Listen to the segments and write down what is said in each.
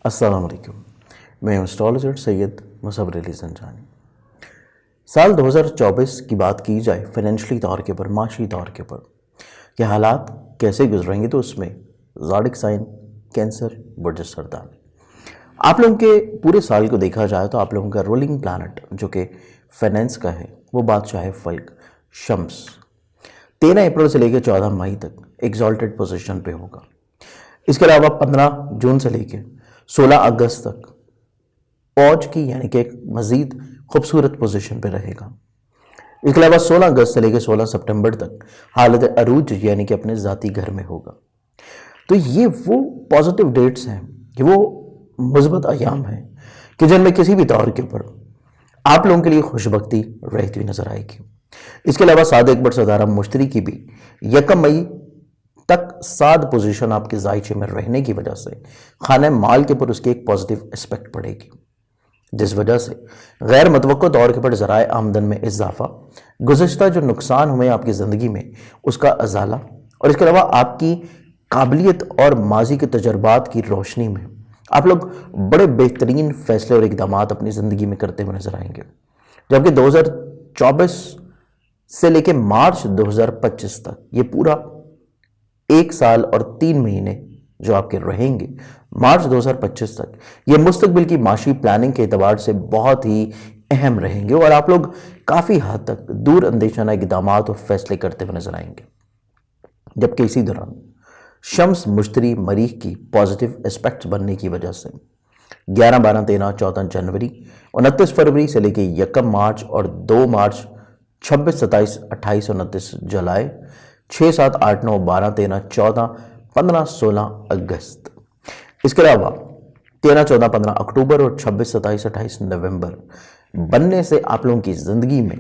अस्सलाम वालेकुम। मैं हूँ एस्ट्रोलॉजर सैयद मुसव्वर अली ज़ंजानी। साल 2024 की बात की जाए फाइनेंशियली तौर के ऊपर, माशी तौर के ऊपर कि हालात कैसे गुजरेंगे, तो उसमें ज़ोडिक साइन कैंसर, बुर्ज सरदार। आप लोगों के पूरे साल को देखा जाए तो आप लोगों का रूलिंग प्लैनेट जो कि फाइनेंस का है वो बादशाह है फल्क शम्स 13 अप्रैल से लेकर 14 मई तक एक्सॉल्टेड पोजीशन पे होगा। इसके अलावा 15 जून से लेकर 16 अगस्त तक फौज की यानी कि एक मजीद खूबसूरत पोजीशन पे रहेगा। इसके अलावा 16 अगस्त से लेकर 16 सितंबर तक हालत अरूज यानी कि अपने ज़ाती घर में होगा। तो ये वो पॉजिटिव डेट्स हैं, कि वो मुस्बत अयाम हैं कि जिनमें किसी भी दौर के ऊपर आप लोगों के लिए खुशबख्ती रहती हुई नजर आएगी। इसके अलावा सादिक बट सदारा मुश्तरी की भी 1 मई तक साद पोजीशन आपके जायचे में रहने की वजह से खाने माल के ऊपर उसकी एक पॉजिटिव एस्पेक्ट पड़ेगी, जिस वजह से गैर मुतवक्को तौर के ऊपर ज़राए आमदन में इजाफा, गुज़श्ता जो नुकसान हुए आपकी ज़िंदगी में उसका अजाला, और इसके अलावा आपकी काबिलियत और माजी के तजर्बात की रोशनी में आप लोग बड़े बेहतरीन फैसले और इकदाम अपनी ज़िंदगी में करते हुए नजर आएंगे। जबकि 2024 से लेकर मार्च 2025 तक ये पूरा 1 साल और 3 महीने जो आपके रहेंगे मार्च 2025 तक, ये मुस्तकबिल की माशी प्लानिंग के एतबार से बहुत ही अहम रहेंगे और आप लोग काफ़ी हद तक दूर अंदेशाना इकदाम और फैसले करते हुए नजर आएंगे। जबकि इसी दौरान शम्स मुश्तरी मरीख की पॉजिटिव एस्पेक्ट्स बनने की वजह से 11, 12, 13, 14 जनवरी, 29 फरवरी से लेकर 1 मार्च और 2 मार्च, 26, 27, 28, 29 जुलाई, 6, 7, 8, 9, 12, 13, 14, 15, 16 अगस्त। इसके अलावा 13, 14, 15 अक्टूबर और 26, 27, 28 नवंबर बनने से आप लोगों की ज़िंदगी में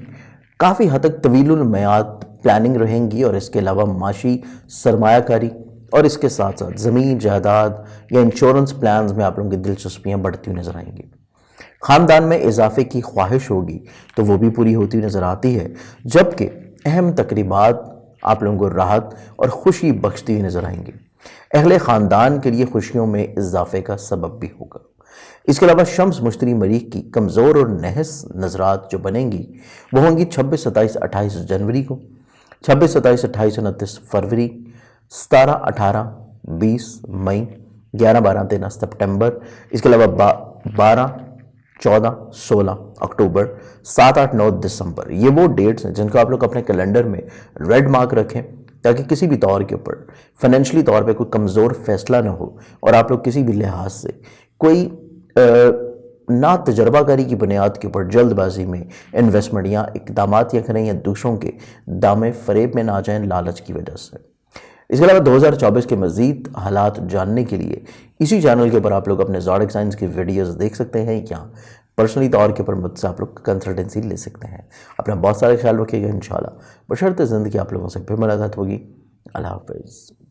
काफ़ी हद तक तवीलुल मियाद प्लानिंग रहेंगी और इसके अलावा माशी सरमायाकारी और इसके साथ साथ ज़मीन जायदाद या इंश्योरेंस प्लान्स में आप लोगों की दिलचस्पियाँ बढ़ती हुई नजर आएंगी। ख़ानदान में इजाफे की ख्वाहिश होगी तो वो भी पूरी होती हुई नजर आती है, जबकि अहम तकरीबात आप लोगों को राहत और खुशी बख्शती हुई नजर आएंगी। अहले ख़ानदान के लिए खुशियों में इजाफे का सबब भी होगा। इसके अलावा शम्स मुश्तरी मरीख की कमज़ोर और नहस नजरात जो बनेंगी वो होंगी 26, 27, 28 जनवरी को, 26, 27, 28, 29 फरवरी, 17, 18, 20 मई, 11, 12, 13 सितंबर। इसके अलावा 12, 14, 16 अक्टूबर, 7, 8, 9 दिसंबर। ये वो डेट्स हैं जिनको आप लोग अपने कैलेंडर में रेड मार्क रखें ताकि किसी भी तौर के ऊपर फाइनेंशियली तौर पे कोई कमज़ोर फैसला ना हो और आप लोग किसी भी लिहाज से कोई ना तजर्बाकारी की बुनियाद के ऊपर जल्दबाजी में इन्वेस्टमेंट या इकदाम या करें या दूसरों के दामे फरेब में ना जाएं लालच की वजह से। इसके अलावा 2024 के मज़ीद हालात जानने के लिए इसी चैनल के ऊपर आप लोग अपने ज़ोडिक साइंस की वीडियोस देख सकते हैं या पर्सनली तौर के ऊपर मुझसे आप लोग कंसल्टेंसी ले सकते हैं। अपना बहुत सारा ख्याल रखिएगा इंशाल्लाह। बशर्ते ज़िंदगी आप लोगों से फिर मुलाकात होगी। अल्लाह हाफ़िज़।